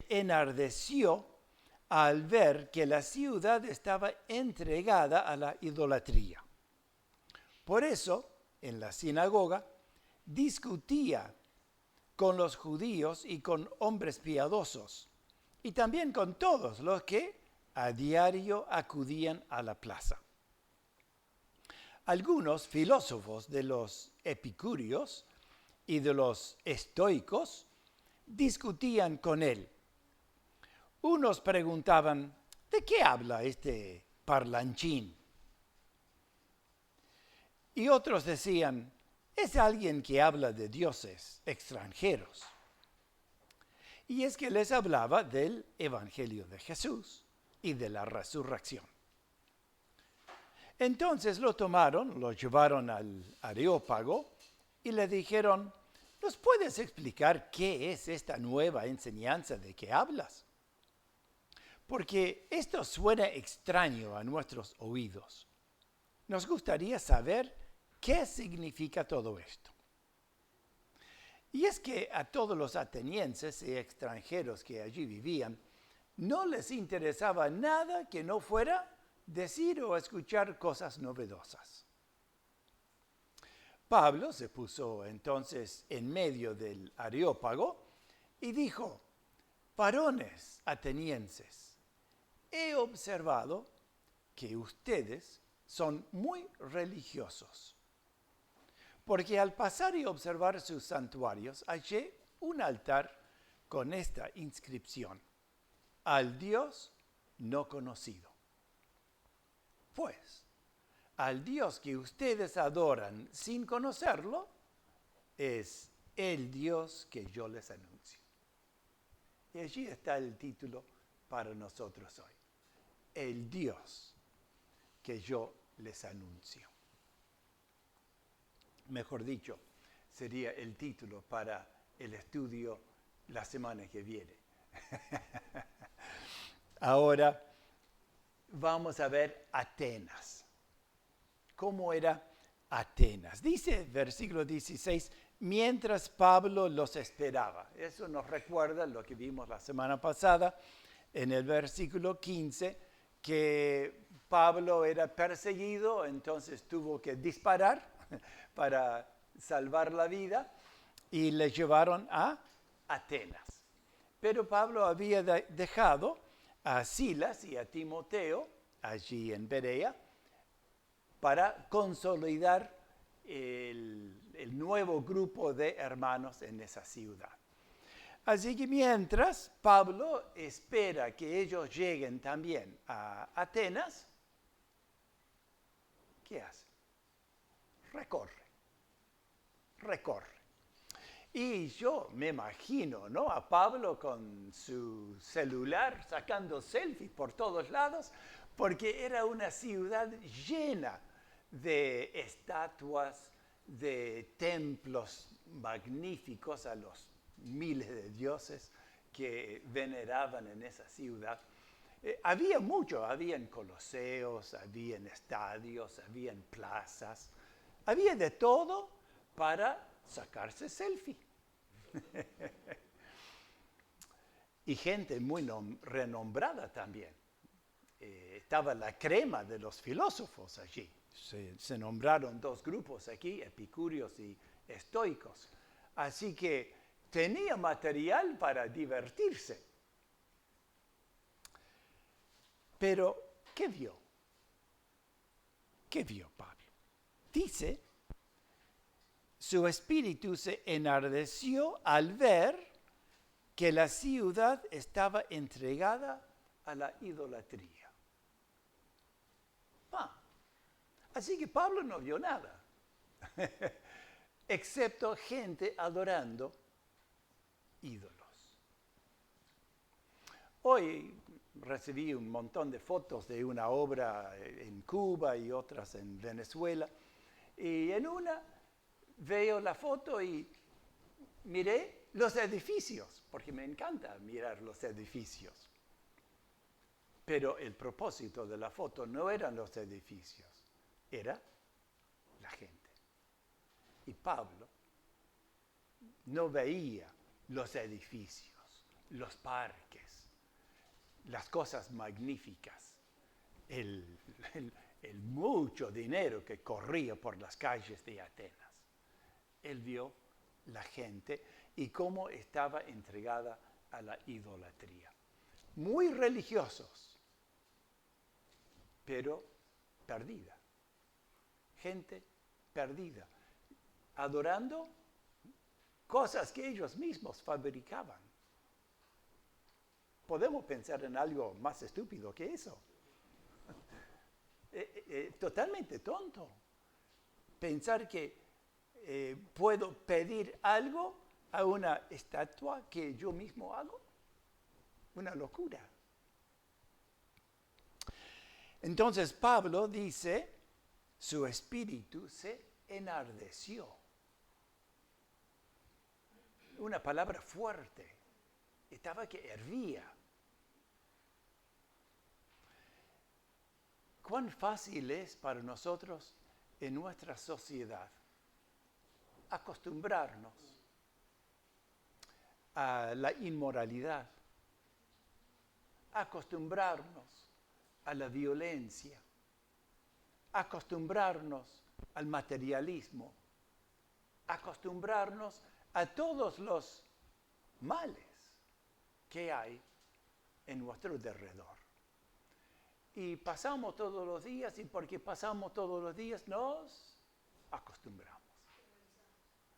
enardeció al ver que la ciudad estaba entregada a la idolatría. Por eso, en la sinagoga, discutía con los judíos y con hombres piadosos, y también con todos los que a diario acudían a la plaza. Algunos filósofos de los epicúreos y de los estoicos discutían con él. Unos preguntaban, ¿de qué habla este parlanchín? Y otros decían, es alguien que habla de dioses extranjeros. Y es que les hablaba del Evangelio de Jesús y de la resurrección. Entonces lo tomaron, lo llevaron al Areópago y le dijeron, ¿nos puedes explicar qué es esta nueva enseñanza de que hablas? Porque esto suena extraño a nuestros oídos. Nos gustaría saber qué significa todo esto. Y es que a todos los atenienses y extranjeros que allí vivían, no les interesaba nada que no fuera decir o escuchar cosas novedosas. Pablo se puso entonces en medio del Areópago y dijo, varones atenienses, he observado que ustedes son muy religiosos, porque al pasar y observar sus santuarios hallé un altar con esta inscripción, al Dios no conocido. Pues, al Dios que ustedes adoran sin conocerlo, es el Dios que yo les anuncio. Y allí está el título para nosotros hoy. El Dios que yo les anuncio. Mejor dicho, sería el título para el estudio la semana que viene. Ahora vamos a ver Atenas. ¿Cómo era Atenas? Dice versículo 16, mientras Pablo los esperaba. Eso nos recuerda lo que vimos la semana pasada en el versículo 15, que Pablo era perseguido, entonces tuvo que disparar para salvar la vida y le llevaron a Atenas. Pero Pablo había dejado a Silas y a Timoteo allí en Berea para consolidar el nuevo grupo de hermanos en esa ciudad. Así que mientras Pablo espera que ellos lleguen también a Atenas, ¿qué hace? Recorre. Y yo me imagino, ¿no?, a Pablo con su celular sacando selfies por todos lados, porque era una ciudad llena de estatuas, de templos magníficos a los miles de dioses que veneraban en esa ciudad. Había mucho, habían coliseos, habían estadios, habían plazas, había de todo para sacarse selfie. Y gente muy renombrada también. Estaba la crema de los filósofos allí. Se nombraron dos grupos aquí, epicúreos y estoicos. Así que tenía material para divertirse. Pero, ¿qué vio? ¿Qué vio Pablo? Dice, su espíritu se enardeció al ver que la ciudad estaba entregada a la idolatría. Así que Pablo no vio nada, excepto gente adorando ídolos. Hoy recibí un montón de fotos de una obra en Cuba y otras en Venezuela, y en una veo la foto y miré los edificios, porque me encanta mirar los edificios. Pero el propósito de la foto no eran los edificios, era la gente. Y Pablo no veía los edificios, los parques, las cosas magníficas, el mucho dinero que corría por las calles de Atenas. Él vio la gente y cómo estaba entregada a la idolatría. Muy religiosos, pero perdida. Gente perdida, adorando cosas que ellos mismos fabricaban. Podemos pensar en algo más estúpido que eso. Totalmente tonto. Pensar que puedo pedir algo a una estatua que yo mismo hago. Una locura. Entonces Pablo dice, su espíritu se enardeció. Una palabra fuerte. Estaba que hervía. ¿Cuán fácil es para nosotros en nuestra sociedad acostumbrarnos a la inmoralidad, acostumbrarnos a la violencia, acostumbrarnos al materialismo, acostumbrarnos a todos los males que hay en nuestro derredor? Y pasamos todos los días, y porque pasamos todos los días nos acostumbramos,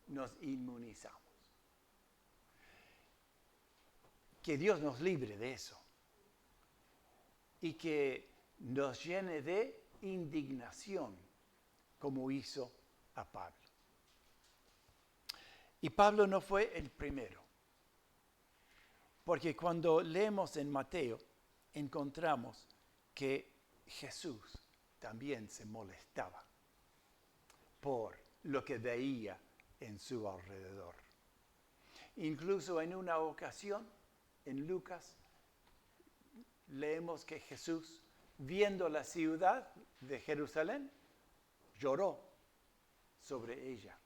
nos inmunizamos. Que Dios nos libre de eso y que nos llene de indignación, como hizo a Pablo. Y Pablo no fue el primero, porque cuando leemos en Mateo, encontramos que Jesús también se molestaba por lo que veía en su alrededor. Incluso en una ocasión, en Lucas, leemos que Jesús, viendo la ciudad de Jerusalén, lloró sobre ella.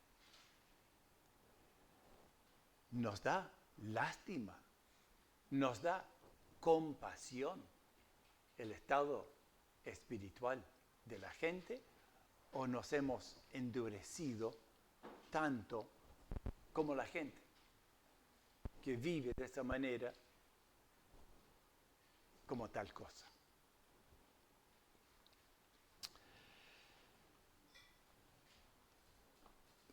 Nos da lástima, nos da compasión el estado espiritual de la gente, o nos hemos endurecido tanto como la gente que vive de esa manera como tal cosa.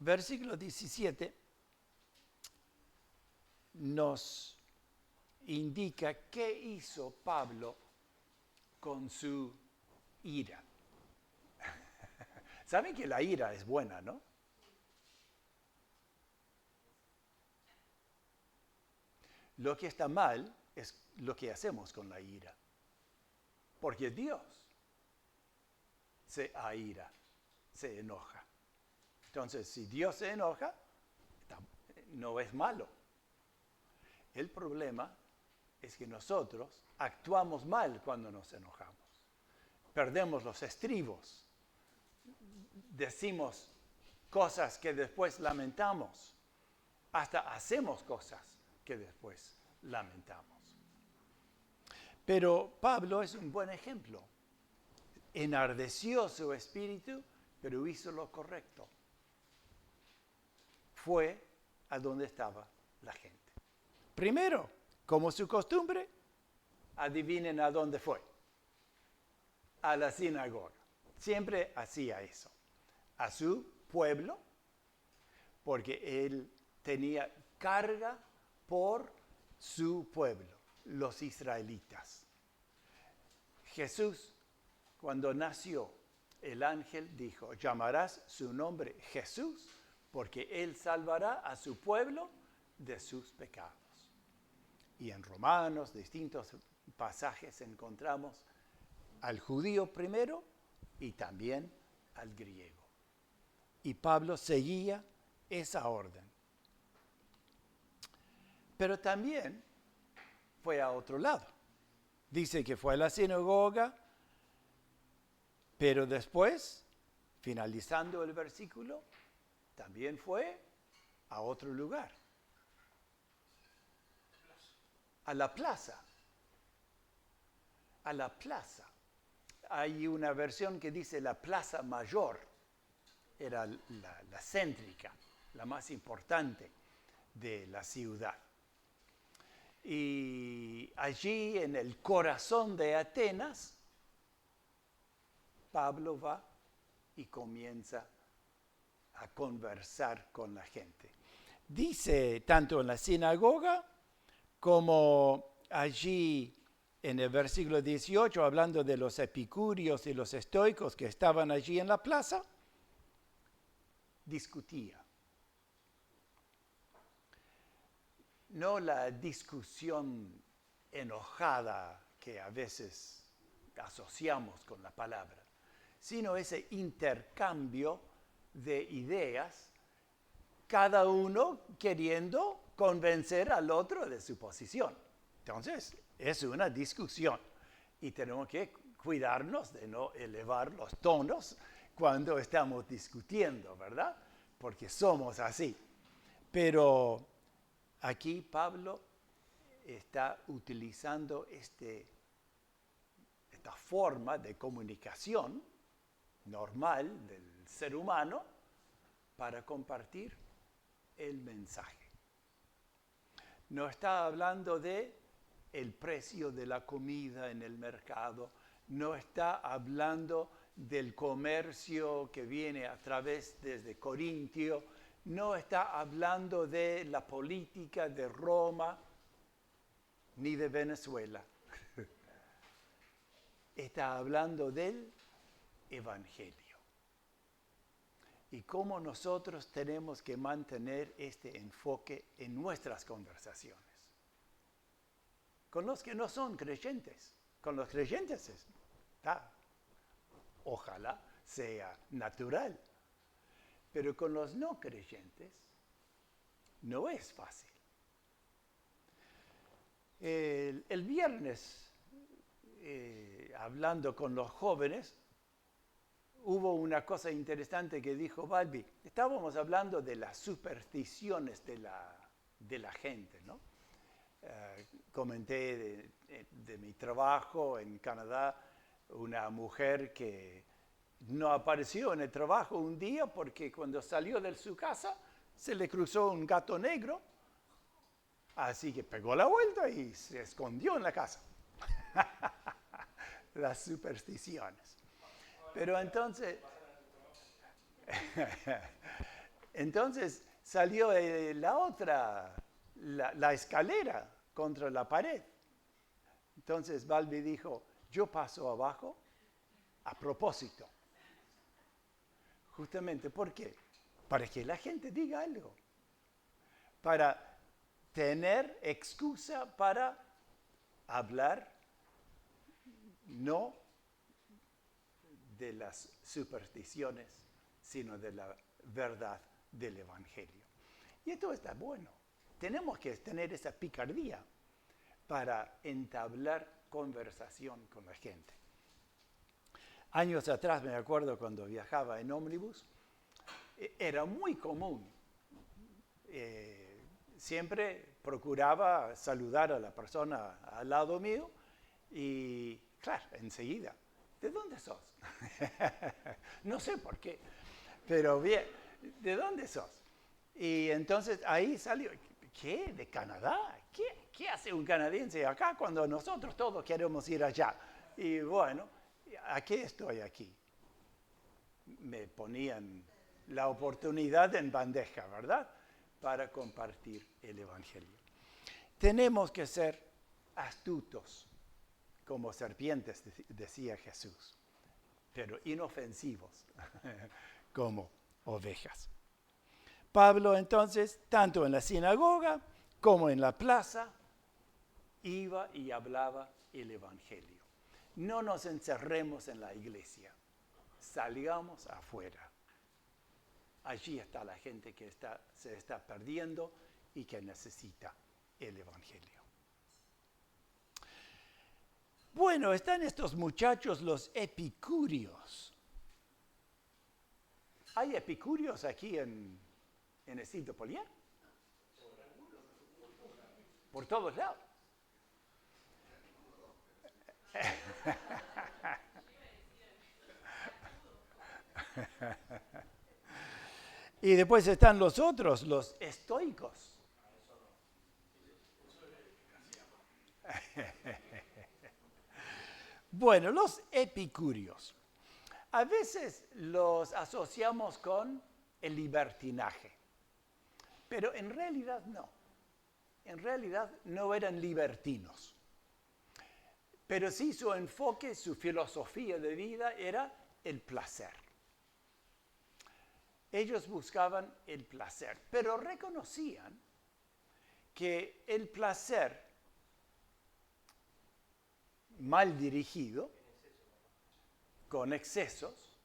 Versículo 17 nos indica qué hizo Pablo con su ira. Saben que la ira es buena, ¿no? Lo que está mal es lo que hacemos con la ira. Porque Dios se aira, se enoja. Entonces, si Dios se enoja, no es malo. El problema es que nosotros actuamos mal cuando nos enojamos. Perdemos los estribos. Decimos cosas que después lamentamos. Hasta hacemos cosas que después lamentamos. Pero Pablo es un buen ejemplo. Enardeció su espíritu, pero hizo lo correcto. Fue a donde estaba la gente. Primero, como su costumbre, adivinen a dónde fue. A la sinagoga. Siempre hacía eso. A su pueblo, porque él tenía carga por su pueblo, los israelitas. Jesús, cuando nació, el ángel dijo, llamarás su nombre Jesús, porque él salvará a su pueblo de sus pecados. Y en Romanos, distintos pasajes, encontramos al judío primero y también al griego. Y Pablo seguía esa orden. Pero también fue a otro lado. Dice que fue a la sinagoga, pero después, finalizando el versículo, también fue a otro lugar. a la plaza. A la plaza. Hay una versión que dice la plaza mayor. Era la céntrica, la más importante de la ciudad. Y allí en el corazón de Atenas, Pablo va y comienza a conversar con la gente. Dice tanto en la sinagoga como allí en el versículo 18, hablando de los epicúreos y los estoicos que estaban allí en la plaza, discutía. No la discusión enojada que a veces asociamos con la palabra, sino ese intercambio de ideas, cada uno queriendo convencer al otro de su posición. Entonces, es una discusión y tenemos que cuidarnos de no elevar los tonos cuando estamos discutiendo, ¿verdad? Porque somos así. Pero aquí Pablo está utilizando esta forma de comunicación normal del ser humano para compartir el mensaje. No está hablando de el precio de la comida en el mercado, no está hablando del comercio que viene a través desde Corintio, no está hablando de la política de Roma ni de Venezuela. Está hablando del Evangelio. Y cómo nosotros tenemos que mantener este enfoque en nuestras conversaciones. Con los que no son creyentes. Con los creyentes ojalá sea natural. Pero con los no creyentes no es fácil. El viernes, hablando con los jóvenes, hubo una cosa interesante que dijo Balbi. Estábamos hablando de las supersticiones de la gente, ¿no? Comenté de mi trabajo en Canadá, una mujer que no apareció en el trabajo un día porque cuando salió de su casa se le cruzó un gato negro, así que pegó la vuelta y se escondió en la casa. Las supersticiones. Pero entonces salió la escalera contra la pared. Entonces Balbi dijo, yo paso abajo a propósito. Justamente, ¿por qué? Para que la gente diga algo. Para tener excusa para hablar no de las supersticiones, sino de la verdad del Evangelio. Y esto está bueno. Tenemos que tener esa picardía para entablar conversación con la gente. Años atrás, me acuerdo cuando viajaba en ómnibus, era muy común. Siempre procuraba saludar a la persona al lado mío y, claro, enseguida, ¿de dónde sos? No sé por qué, pero bien, ¿de dónde sos? Y entonces ahí salió, ¿qué? ¿De Canadá? ¿Qué hace un canadiense acá cuando nosotros todos queremos ir allá? Y bueno, ¿a qué estoy aquí? Me ponían la oportunidad en bandeja, ¿verdad? Para compartir el Evangelio. Tenemos que ser astutos, como serpientes, decía Jesús, pero inofensivos, como ovejas. Pablo entonces, tanto en la sinagoga como en la plaza, iba y hablaba el Evangelio. No nos encerremos en la iglesia, salgamos afuera. Allí está la gente que se está perdiendo y que necesita el Evangelio. Bueno, están estos muchachos, los epicúreos. ¿Hay epicúreos aquí en el sitio Polier? Por todos lados. Y después están los otros, los estoicos. Bueno, los epicúreos. A veces los asociamos con el libertinaje, pero en realidad no. En realidad no eran libertinos. Pero sí su enfoque, su filosofía de vida era el placer. Ellos buscaban el placer, pero reconocían que el placer mal dirigido, con excesos,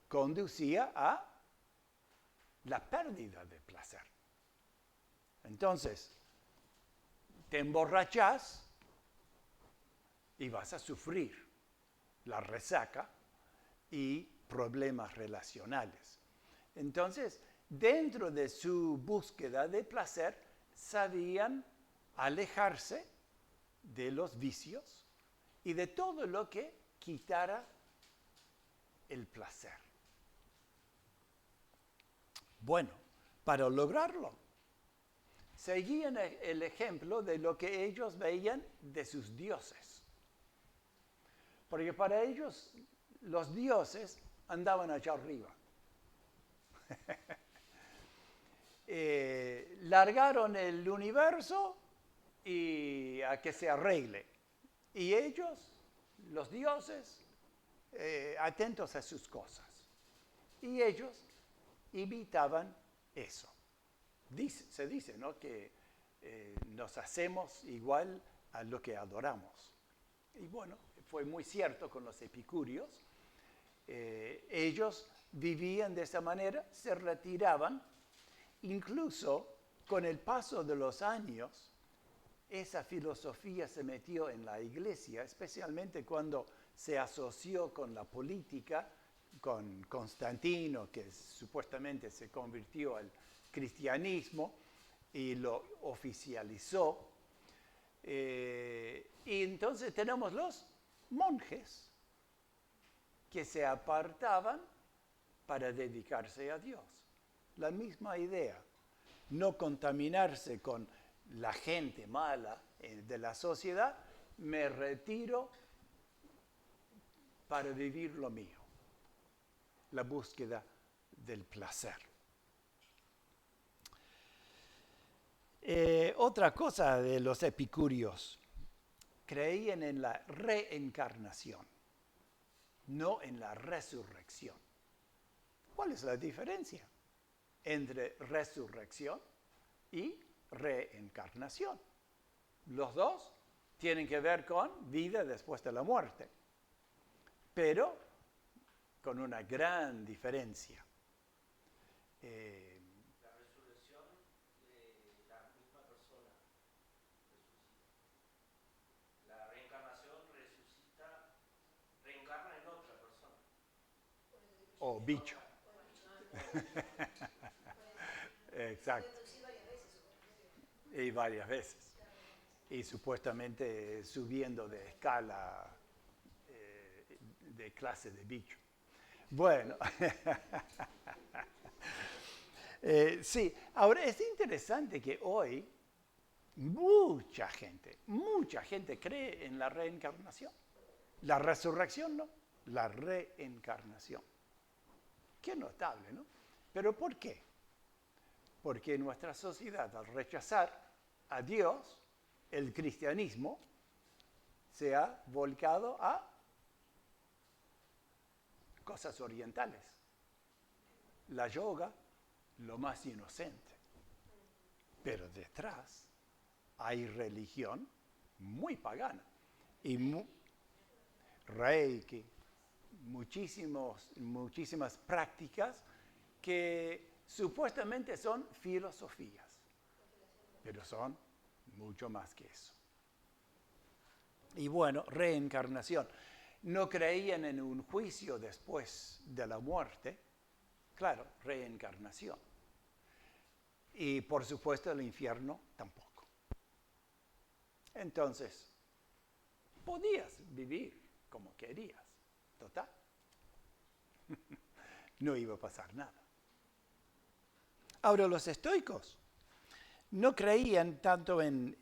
conducía a la pérdida de placer. Entonces, te emborrachás y vas a sufrir la resaca y problemas relacionales. Entonces, dentro de su búsqueda de placer, sabían alejarse de los vicios y de todo lo que quitara el placer. Bueno, para lograrlo, seguían el ejemplo de lo que ellos veían de sus dioses. Porque para ellos los dioses andaban allá arriba. Largaron el universo y a que se arregle. Y ellos, los dioses, atentos a sus cosas. Y ellos imitaban eso. Se dice, ¿no?, que nos hacemos igual a lo que adoramos. Y bueno, fue muy cierto con los epicúreos. Ellos vivían de esa manera, se retiraban. Incluso con el paso de los años, esa filosofía se metió en la iglesia, especialmente cuando se asoció con la política, con Constantino, que supuestamente se convirtió al cristianismo y lo oficializó. Y entonces tenemos los monjes que se apartaban para dedicarse a Dios. La misma idea, no contaminarse con la gente mala de la sociedad, me retiro para vivir lo mío, la búsqueda del placer. Otra cosa de los epicúreos, creían en la reencarnación, no en la resurrección. ¿Cuál es la diferencia entre resurrección y reencarnación? Los dos tienen que ver con vida después de la muerte, pero con una gran diferencia. La resurrección de la misma persona resucita. La reencarnación reencarna en otra persona. O bicho. Exacto. Y varias veces. Y supuestamente subiendo de escala de clase de bicho. Bueno. Sí, ahora es interesante que hoy mucha gente cree en la reencarnación. La resurrección no, la reencarnación. Qué notable, ¿no? ¿Pero por qué? Porque nuestra sociedad, al rechazar a Dios, el cristianismo se ha volcado a cosas orientales. La yoga, lo más inocente. Pero detrás hay religión muy pagana. Y Reiki, muchísimas prácticas que supuestamente son filosofías, pero son mucho más que eso. Y bueno, reencarnación. No creían en un juicio después de la muerte. Claro, reencarnación. Y por supuesto el infierno tampoco. Entonces, podías vivir como querías. Total. No iba a pasar nada. Ahora, los estoicos no creían tanto en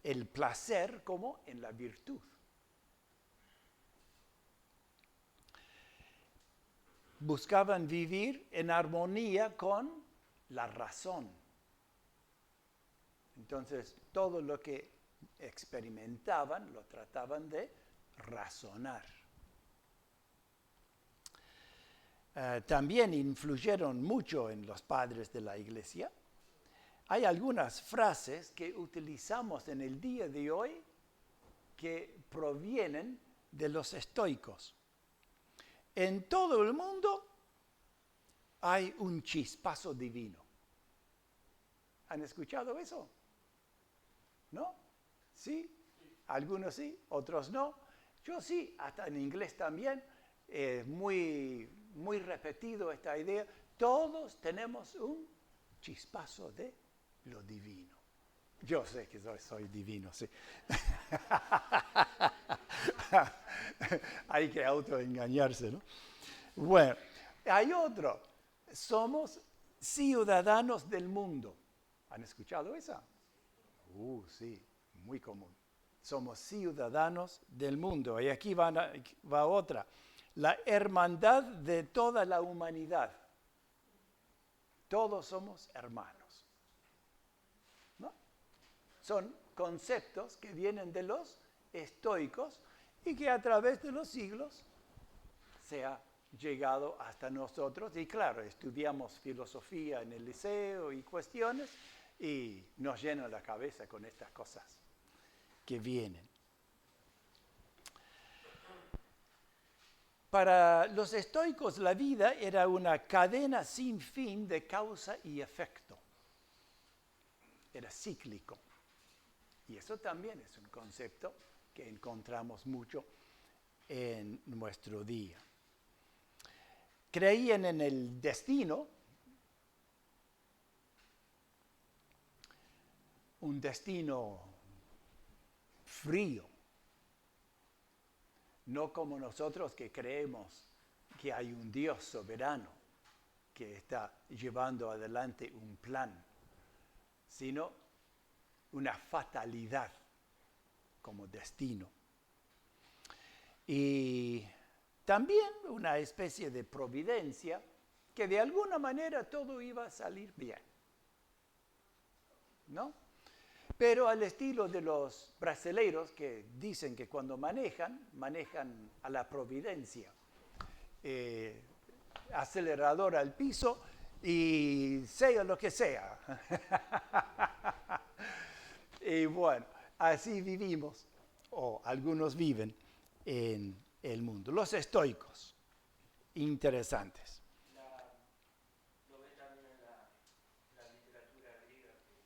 el placer como en la virtud. Buscaban vivir en armonía con la razón. Entonces, todo lo que experimentaban lo trataban de razonar. También influyeron mucho en los padres de la iglesia. Hay algunas frases que utilizamos en el día de hoy que provienen de los estoicos. En todo el mundo hay un chispazo divino. ¿Han escuchado eso? ¿No? ¿Sí? Algunos sí, otros no. Yo sí, hasta en inglés también, muy repetido esta idea. Todos tenemos un chispazo de lo divino. Yo sé que soy divino, sí. Hay que autoengañarse, ¿no? Bueno, hay otro. Somos ciudadanos del mundo. ¿Han escuchado esa? Sí, muy común. Somos ciudadanos del mundo. Y aquí va otra. La hermandad de toda la humanidad. Todos somos hermanos. ¿No? Son conceptos que vienen de los estoicos y que a través de los siglos se ha llegado hasta nosotros. Y claro, estudiamos filosofía en el liceo y cuestiones y nos llena la cabeza con estas cosas que vienen. Para los estoicos la vida era una cadena sin fin de causa y efecto. Era cíclico. Y eso también es un concepto que encontramos mucho en nuestro día. Creían en el destino, un destino frío, no como nosotros que creemos que hay un Dios soberano que está llevando adelante un plan, sino una fatalidad como destino. Y también una especie de providencia que de alguna manera todo iba a salir bien, ¿no? Pero al estilo de los brasileros que dicen que cuando manejan a la providencia. Acelerador al piso y sea lo que sea. Y bueno, así vivimos, o algunos viven en el mundo. Los estoicos, interesantes. Lo ves también en la literatura griega, que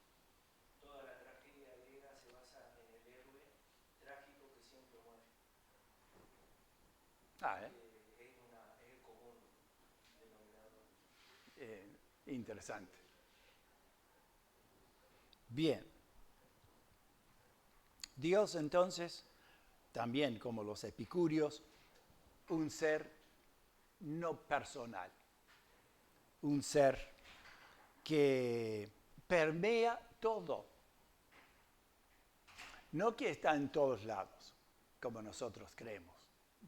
toda la tragedia griega se basa en el héroe trágico que siempre muere. Es el común denominador. Interesante. Bien. Dios entonces, también como los epicúreos, un ser no personal, un ser que permea todo, no que está en todos lados, como nosotros creemos,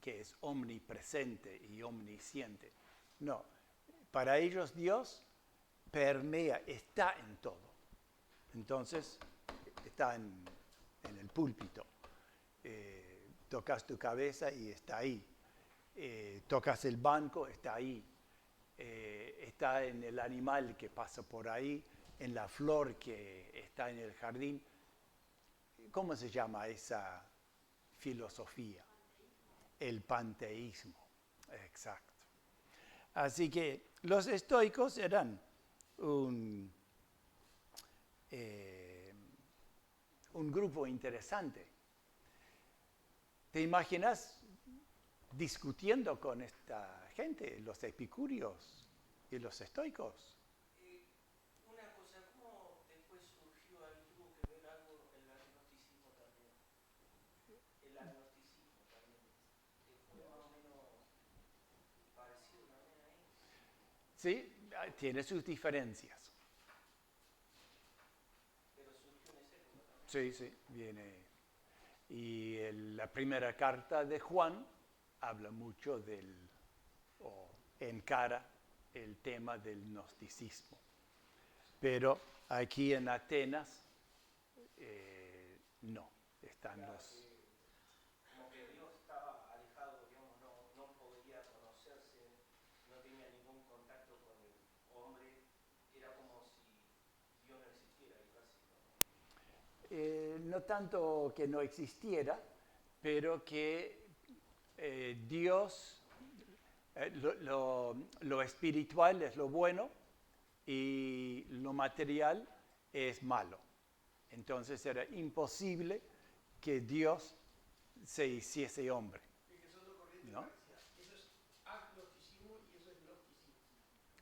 que es omnipresente y omnisciente. No, para ellos Dios permea, está en todo. Entonces, está en el púlpito. Tocas tu cabeza y está ahí. Tocas el banco, está ahí. Está en el animal que pasa por ahí, en la flor que está en el jardín. ¿Cómo se llama esa filosofía? El panteísmo. Exacto. Así que los estoicos eran un grupo interesante. ¿Te imaginas discutiendo con esta gente, los epicúreos y los estoicos? Una cosa, ¿cómo después surgió ahí? Tuvo que ver algo el agnosticismo también. El agnosticismo Sí, tiene sus diferencias. Pero surgió en esa época también. Sí, sí, viene. Y la primera carta de Juan habla mucho o encara el tema del gnosticismo. Pero aquí en Atenas, no, están Claro, los... como que Dios estaba alejado, digamos, no podía conocerse, no tenía ningún contacto con el hombre, era como si Dios no existiera y casi, ¿no? no tanto que no existiera, pero que Dios, lo espiritual es lo bueno y lo material es malo. Entonces era imposible que Dios se hiciese hombre, Es que son dos corrientes ¿no? parecidas. Eso es agnosticismo y eso es gnosticismo.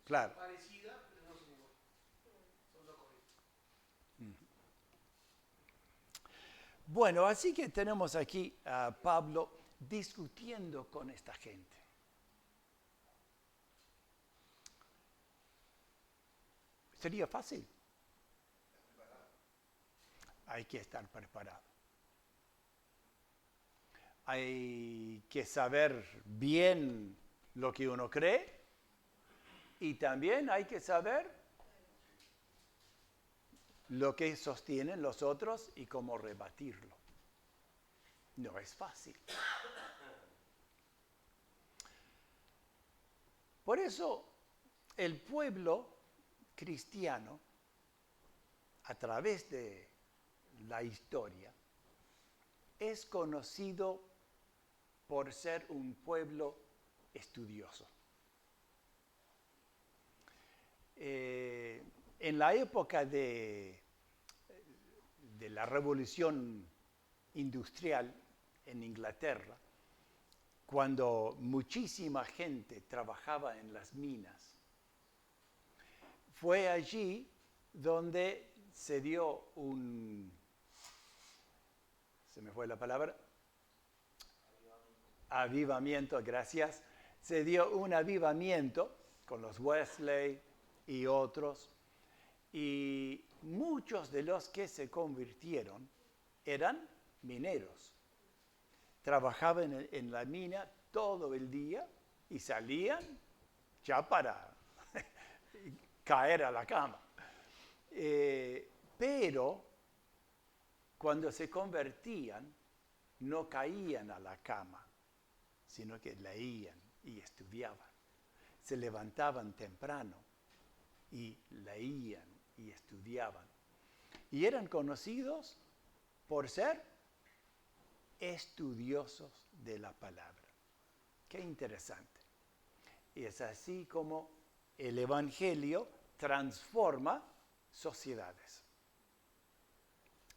Claro. Son parecidas, pero no son iguales. Son dos corrientes. Bueno, así que tenemos aquí a Pablo discutiendo con esta gente. ¿Sería fácil? Hay que estar preparado. Hay que saber bien lo que uno cree y también hay que saber lo que sostienen los otros y cómo rebatirlo. No es fácil. Por eso el pueblo cristiano, a través de la historia, es conocido por ser un pueblo estudioso. En la época de la Revolución Industrial en Inglaterra, cuando muchísima gente trabajaba en las minas, fue allí donde se dio se me fue la palabra, avivamiento, gracias, se dio un avivamiento con los Wesley y otros, y muchos de los que se convirtieron eran mineros. Trabajaban en la mina todo el día y salían ya para caer a la cama. Pero cuando se convertían, no caían a la cama, sino que leían y estudiaban. Se levantaban temprano y leían y estudiaban. Y eran conocidos por ser estudiosos de la palabra. Qué interesante. Y es así como el Evangelio transforma sociedades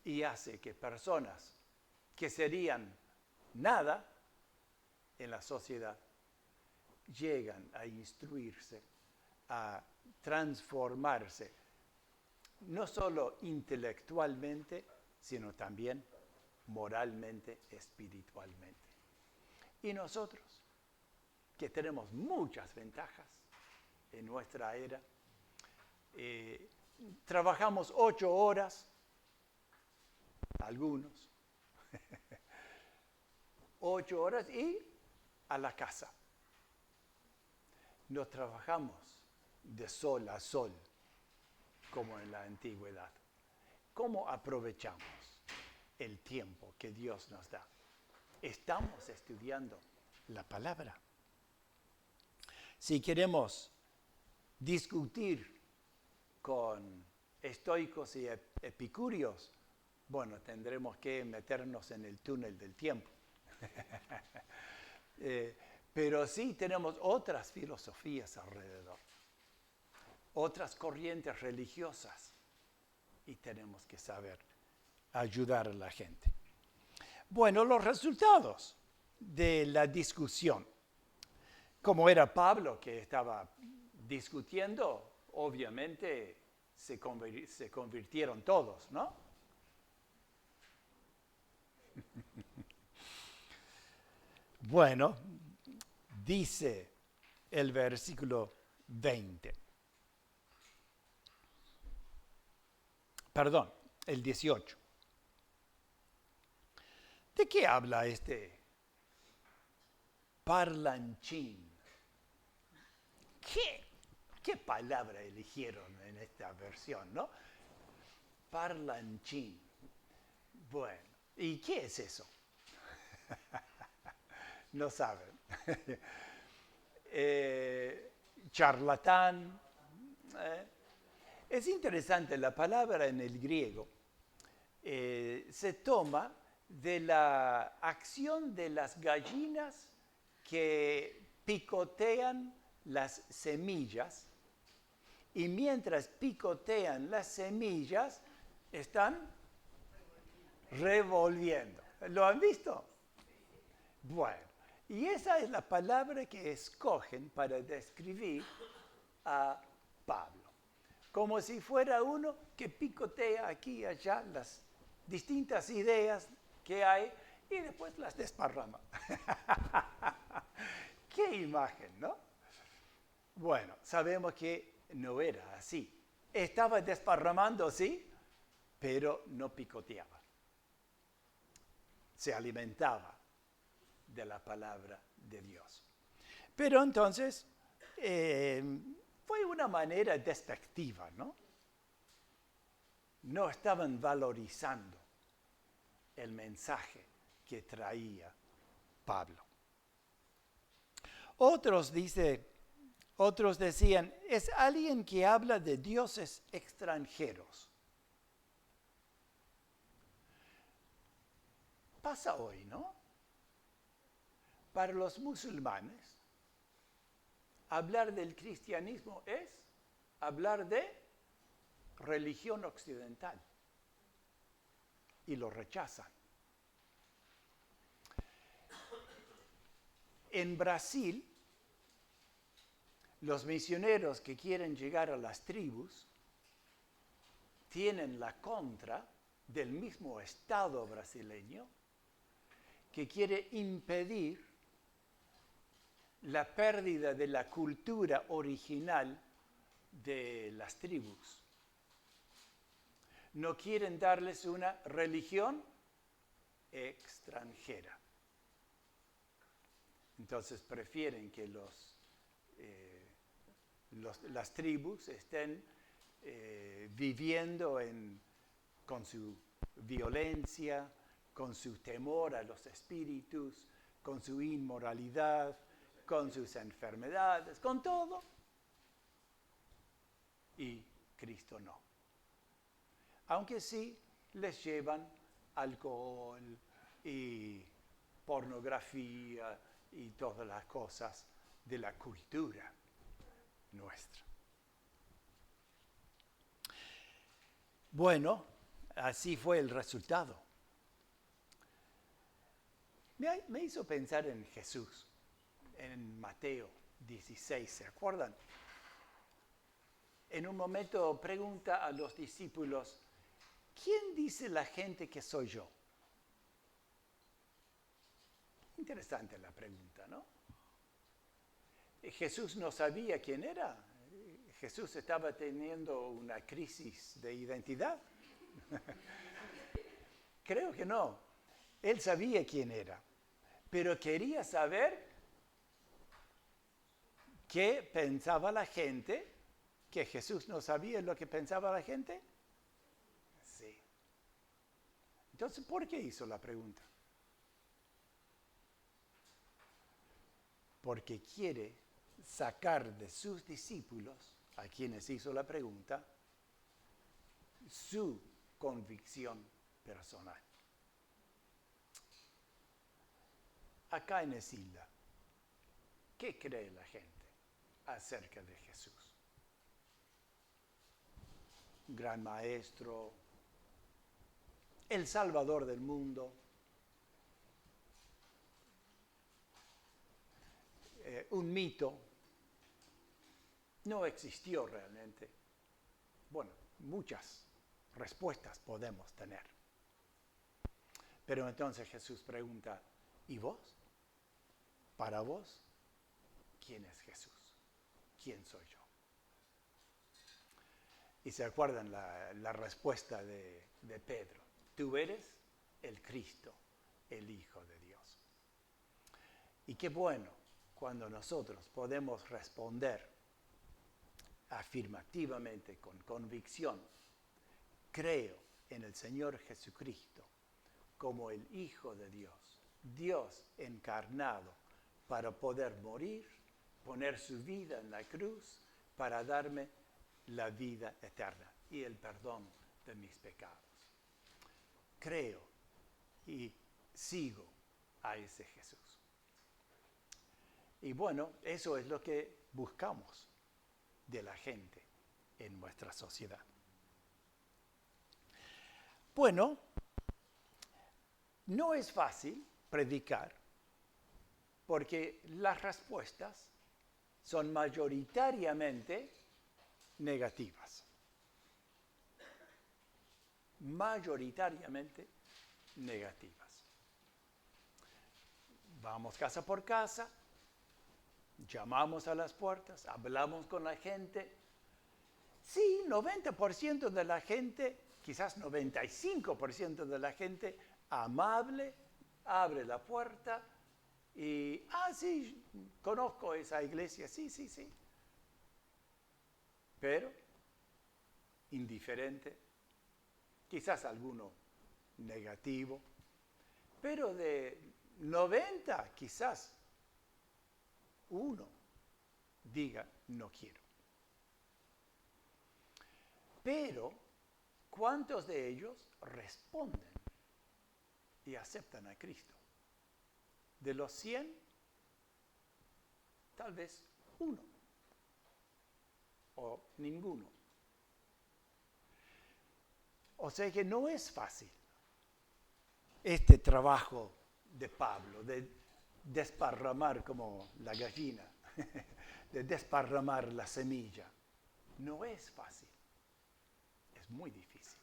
y hace que personas que serían nada en la sociedad llegan a instruirse, a transformarse, no solo intelectualmente, sino también moralmente, espiritualmente. Y nosotros, que tenemos muchas ventajas en nuestra era, trabajamos 8 horas, algunos, 8 horas y a la casa. No trabajamos de sol a sol, como en la antigüedad. ¿Cómo aprovechamos el tiempo que Dios nos da? Estamos estudiando la palabra. Si queremos discutir con estoicos y epicúreos, bueno, tendremos que meternos en el túnel del tiempo. Pero sí tenemos otras filosofías alrededor, otras corrientes religiosas, y tenemos que saber ayudar a la gente. Bueno, los resultados de la discusión. Como era Pablo que estaba discutiendo, obviamente se convirtieron todos, ¿no? Bueno, dice el versículo 20. Perdón, el 18. ¿De qué habla este parlanchín? ¿Qué palabra eligieron en esta versión, no? Parlanchín. Bueno, ¿y qué es eso? No saben. Charlatán. Es interesante, la palabra en el griego se toma de la acción de las gallinas que picotean las semillas y mientras picotean las semillas están revolviendo. ¿Lo han visto? Bueno, y esa es la palabra que escogen para describir a Pablo. Como si fuera uno que picotea aquí y allá las distintas ideas que hay y después las desparrama. ¡Qué imagen!, ¿no? Bueno, sabemos que no era así. Estaba desparramando, sí, pero no picoteaba. Se alimentaba de la palabra de Dios. Pero entonces fue una manera despectiva, ¿no? No estaban valorizando el mensaje que traía Pablo. Otros decían, es alguien que habla de dioses extranjeros. Pasa hoy, ¿no? Para los musulmanes, hablar del cristianismo es hablar de religión occidental y lo rechazan. En Brasil, los misioneros que quieren llegar a las tribus tienen la contra del mismo Estado brasileño que quiere impedir la pérdida de la cultura original de las tribus. No quieren darles una religión extranjera. Entonces prefieren que las tribus estén viviendo con su violencia, con su temor a los espíritus, con su inmoralidad, con sus enfermedades, con todo. Y Cristo no. Aunque sí les llevan alcohol y pornografía y todas las cosas de la cultura nuestra. Bueno, así fue el resultado. Me hizo pensar en Jesús, en Mateo 16, ¿se acuerdan? En un momento pregunta a los discípulos, ¿quién dice la gente que soy yo? Interesante la pregunta, ¿no? Jesús no sabía quién era. Jesús estaba teniendo una crisis de identidad. Creo que no. Él sabía quién era, pero quería saber qué pensaba la gente, que Jesús no sabía lo que pensaba la gente. Sí. Entonces, ¿por qué hizo la pregunta? Porque quiere sacar de sus discípulos, a quienes hizo la pregunta, su convicción personal. Acá en Esilda, ¿qué cree la gente acerca de Jesús? Gran maestro, el salvador del mundo, un mito, no existió realmente. Bueno, muchas respuestas podemos tener. Pero entonces Jesús pregunta, ¿y vos? Para vos, ¿quién es Jesús? ¿quién soy yo? Y se acuerdan la respuesta de Pedro. Tú eres el Cristo, el Hijo de Dios. Y qué bueno cuando nosotros podemos responder afirmativamente, con convicción. Creo en el Señor Jesucristo como el Hijo de Dios, Dios encarnado para poder morir, poner su vida en la cruz para darme la vida eterna y el perdón de mis pecados. Creo y sigo a ese Jesús. Y bueno, eso es lo que buscamos de la gente en nuestra sociedad. Bueno, no es fácil predicar porque las respuestas son mayoritariamente negativas. Mayoritariamente negativas. Vamos casa por casa, llamamos a las puertas, hablamos con la gente. Sí, 90% de la gente, quizás 95% de la gente amable, abre la puerta y, sí, conozco esa iglesia, sí. Pero indiferente, quizás alguno negativo, pero de 90 quizás uno diga no quiero. Pero ¿cuántos de ellos responden y aceptan a Cristo? De los 100, tal vez uno o ninguno. O sea que no es fácil este trabajo de Pablo, de desparramar como la gallina, de desparramar la semilla. No es fácil, es muy difícil.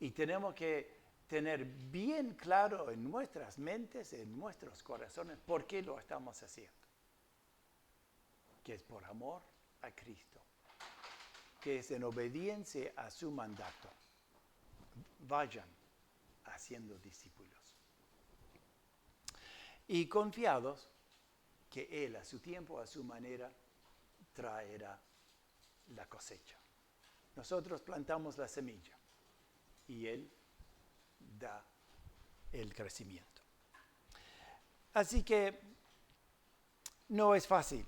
Y tenemos que tener bien claro en nuestras mentes, en nuestros corazones, por qué lo estamos haciendo. Que es por amor a Cristo, que es en obediencia a su mandato. Vayan haciendo discípulos. Y confiados que Él a su tiempo, a su manera, traerá la cosecha. Nosotros plantamos la semilla y Él da el crecimiento. Así que no es fácil,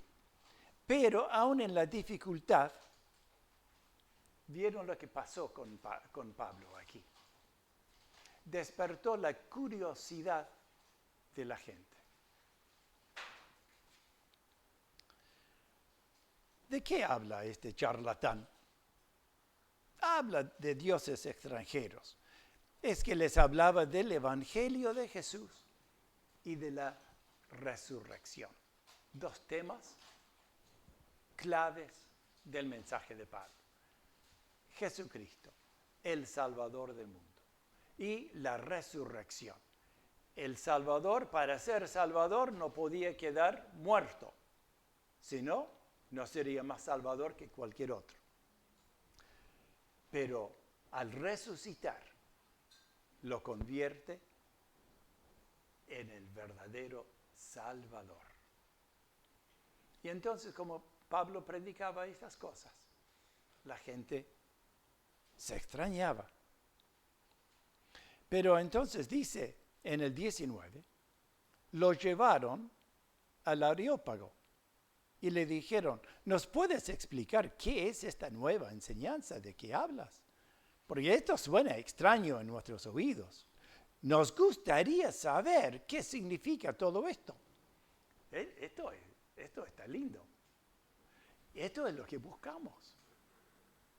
pero aún en la dificultad, ¿vieron lo que pasó con Pablo aquí? Despertó la curiosidad de la gente. ¿De qué habla este charlatán? Habla de dioses extranjeros. Es que les hablaba del Evangelio de Jesús y de la resurrección. Dos temas claves del mensaje de Pablo. Jesucristo, el Salvador del mundo, y la resurrección. El Salvador, para ser Salvador, no podía quedar muerto, sino no sería más Salvador que cualquier otro. Pero al resucitar, lo convierte en el verdadero Salvador. Y entonces, como Pablo predicaba estas cosas, la gente se extrañaba. Pero entonces dice en el 19, lo llevaron al Areópago y le dijeron, ¿nos puedes explicar qué es esta nueva enseñanza de que hablas? Porque esto suena extraño en nuestros oídos. Nos gustaría saber qué significa todo esto. Esto está lindo. Esto es lo que buscamos.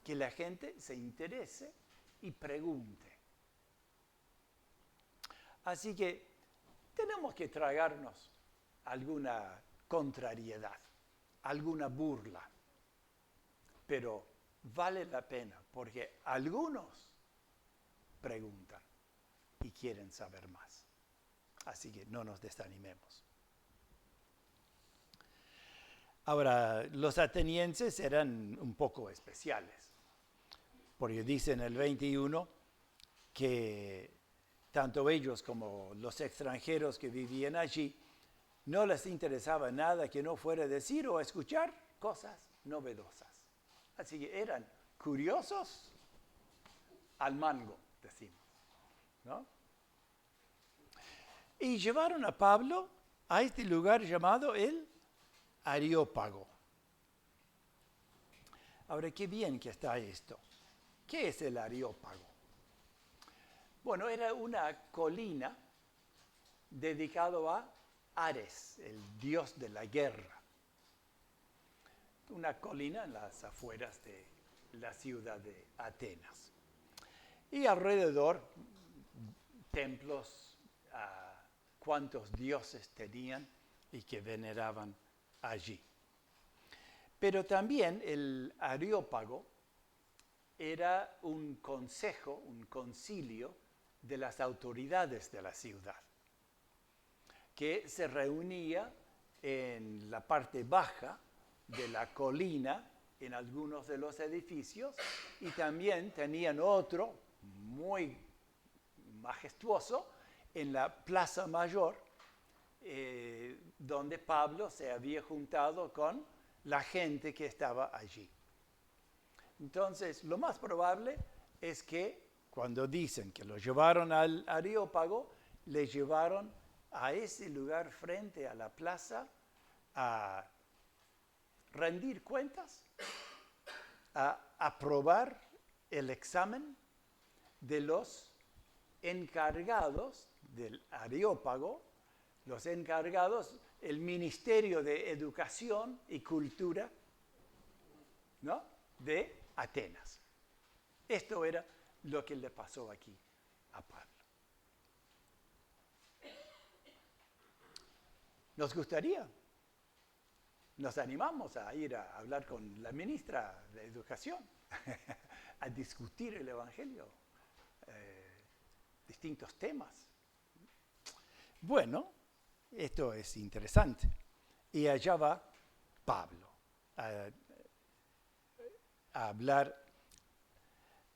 Que la gente se interese y pregunte. Así que tenemos que tragarnos alguna contrariedad, alguna burla. Pero vale la pena porque algunos preguntan y quieren saber más. Así que no nos desanimemos. Ahora, los atenienses eran un poco especiales, porque dice en el 21 que tanto ellos como los extranjeros que vivían allí no les interesaba nada que no fuera decir o escuchar cosas novedosas. Así que eran curiosos al mango, decimos, ¿no? Y llevaron a Pablo a este lugar llamado el Areópago. Ahora, qué bien que está esto. ¿Qué es el Areópago? Bueno, era una colina dedicado a Ares, el dios de la guerra. Una colina en las afueras de la ciudad de Atenas. Y alrededor, templos, cuantos dioses tenían y que veneraban allí. Pero también el Areópago era un consejo, un concilio de las autoridades de la ciudad, que se reunía en la parte baja de la colina, en algunos de los edificios, y también tenían otro muy majestuoso en la Plaza Mayor, donde Pablo se había juntado con la gente que estaba allí. Entonces, lo más probable es que cuando dicen que lo llevaron al Areópago, le llevaron a ese lugar frente a la plaza a rendir cuentas, a aprobar el examen de los encargados del Areópago, los encargados, el Ministerio de Educación y Cultura, ¿no?, de Atenas. Esto era lo que le pasó aquí a Pablo. Nos gustaría, nos animamos a ir a hablar con la ministra de Educación, a discutir el Evangelio, distintos temas. Bueno, esto es interesante. Y allá va Pablo a hablar,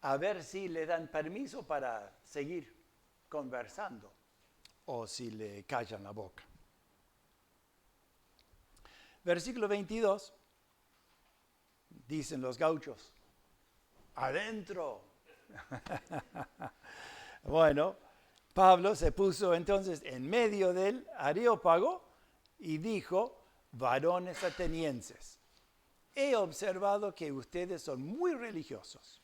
a ver si le dan permiso para seguir conversando o si le callan la boca. Versículo 22, dicen los gauchos, adentro. Bueno, Pablo se puso entonces en medio del Areópago y dijo, varones atenienses, he observado que ustedes son muy religiosos,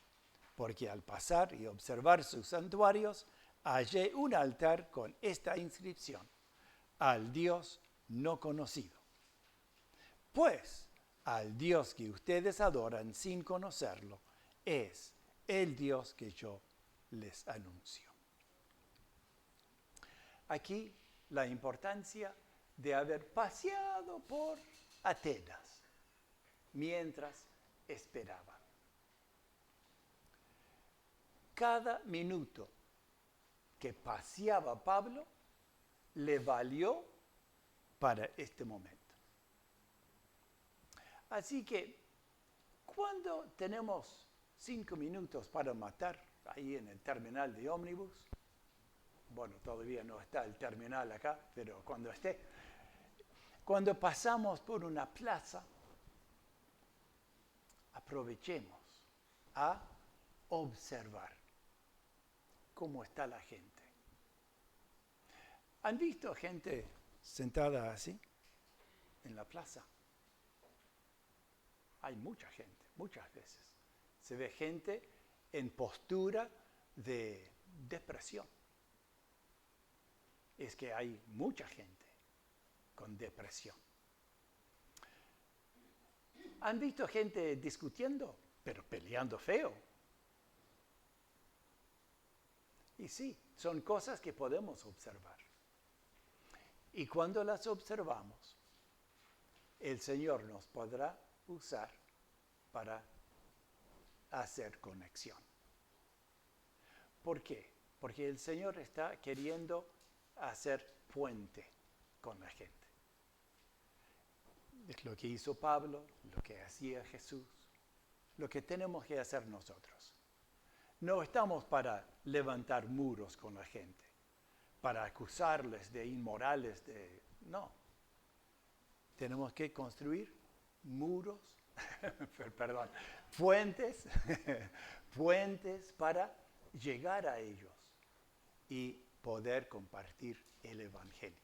porque al pasar y observar sus santuarios, hallé un altar con esta inscripción, al Dios no conocido. Pues al Dios que ustedes adoran sin conocerlo, es el Dios que yo les anuncio. Aquí la importancia de haber paseado por Atenas mientras esperaban. Cada minuto que paseaba Pablo le valió para este momento. Así que cuando tenemos 5 minutos para matar ahí en el terminal de ómnibus, bueno, todavía no está el terminal acá, pero cuando esté, cuando pasamos por una plaza, aprovechemos a observar cómo está la gente. ¿Han visto gente sentada así en la plaza? Hay mucha gente, muchas veces. Se ve gente en postura de depresión. Es que hay mucha gente con depresión. ¿Han visto gente discutiendo, pero peleando feo? Y sí, son cosas que podemos observar. Y cuando las observamos, el Señor nos podrá usar para hacer conexión. ¿Por qué? Porque el Señor está queriendo hacer puente con la gente. Es lo que hizo Pablo, lo que hacía Jesús, lo que tenemos que hacer nosotros. No estamos para levantar muros con la gente, para acusarles de inmorales, no. Tenemos que construir muros, perdón, fuentes, fuentes para llegar a ellos y poder compartir el Evangelio.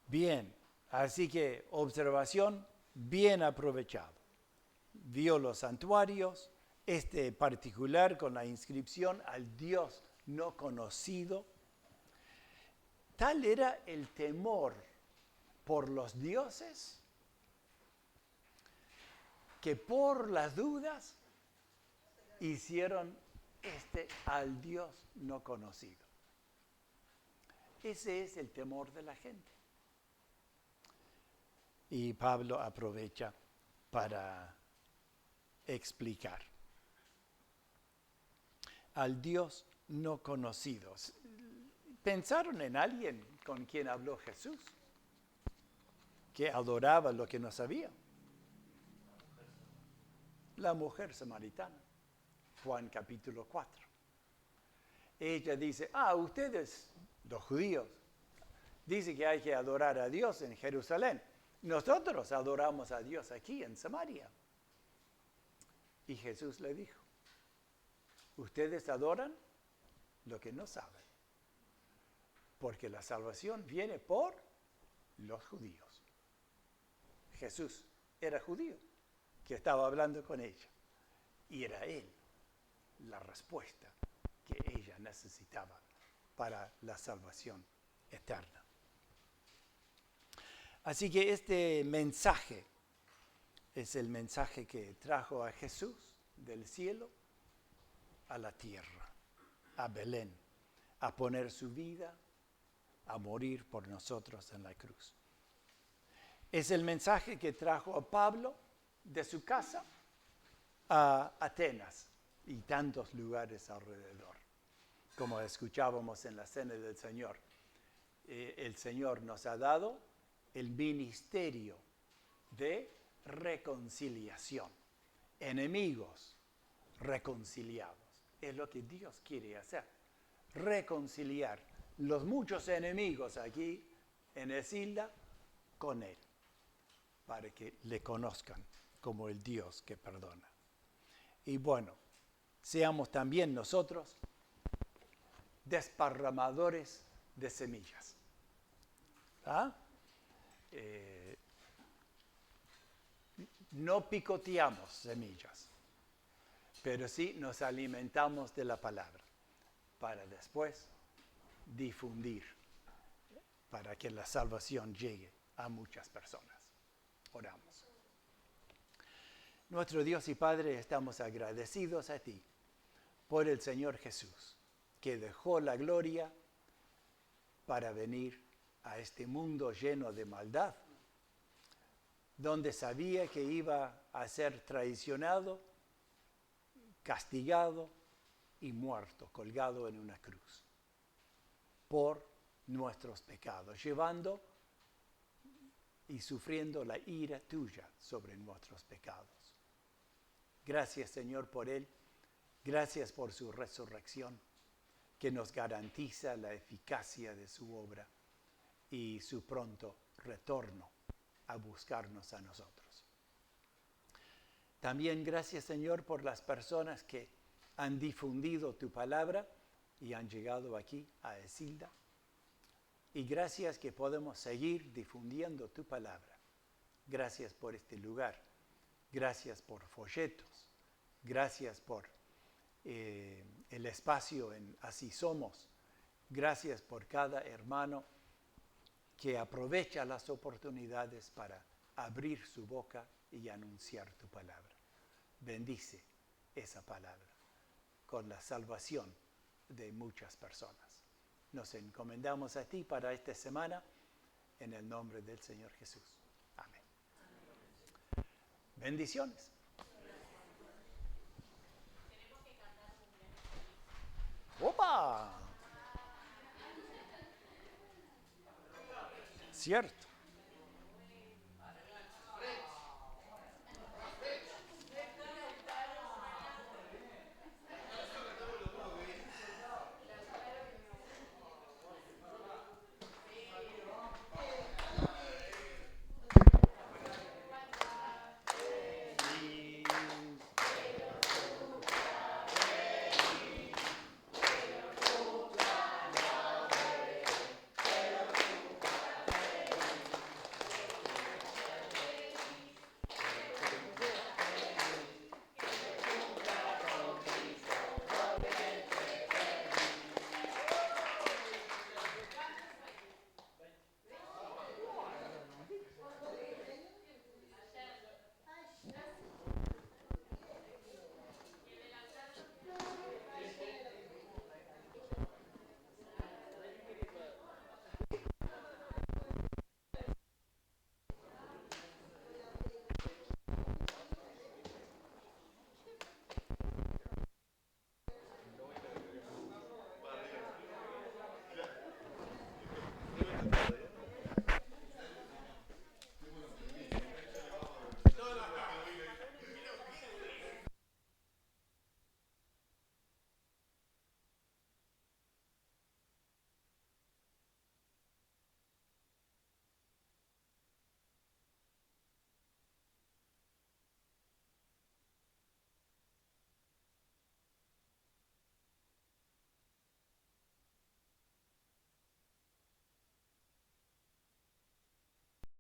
Bien, así que observación, bien aprovechado. Vio los santuarios, este particular con la inscripción al Dios no conocido. Tal era el temor por los dioses que por las dudas hicieron al Dios no conocido. Ese es el temor de la gente. Y Pablo aprovecha para explicar. Al Dios no conocido. ¿Pensaron en alguien con quien habló Jesús? Que adoraba lo que no sabía. La mujer samaritana. Juan capítulo 4. Ella dice, ustedes, los judíos, dicen que hay que adorar a Dios en Jerusalén. Nosotros adoramos a Dios aquí en Samaria. Y Jesús le dijo, ustedes adoran lo que no saben, porque la salvación viene por los judíos. Jesús era judío, que estaba hablando con ella, y era él la respuesta que ella necesitaba para la salvación eterna. Así que este mensaje es el mensaje que trajo a Jesús del cielo a la tierra, a Belén, a poner su vida, a morir por nosotros en la cruz. Es el mensaje que trajo a Pablo de su casa a Atenas y tantos lugares alrededor. Como escuchábamos en la cena del Señor, el Señor nos ha dado el ministerio de reconciliación. Enemigos reconciliados. Es lo que Dios quiere hacer. Reconciliar los muchos enemigos aquí en Esilda con Él, para que le conozcan como el Dios que perdona. Y bueno, seamos también nosotros desparramadores de semillas. No picoteamos semillas, pero sí nos alimentamos de la palabra para después difundir, para que la salvación llegue a muchas personas. Oramos. Nuestro Dios y Padre, estamos agradecidos a ti por el Señor Jesús, que dejó la gloria para venir a este mundo lleno de maldad, donde sabía que iba a ser traicionado, castigado y muerto, colgado en una cruz, por nuestros pecados, llevando y sufriendo la ira tuya sobre nuestros pecados. Gracias, Señor, por Él. Gracias por su resurrección, que nos garantiza la eficacia de su obra y su pronto retorno a buscarnos a nosotros. También gracias, Señor, por las personas que han difundido tu palabra y han llegado aquí a Esilda. Y gracias que podemos seguir difundiendo tu palabra. Gracias por este lugar. Gracias por folletos. Gracias por el espacio en Así Somos. Gracias por cada hermano que aprovecha las oportunidades para abrir su boca y anunciar tu palabra. Bendice esa palabra con la salvación de muchas personas. Nos encomendamos a ti para esta semana en el nombre del Señor Jesús. Amén. Bendiciones. ¡Opa! Cierto.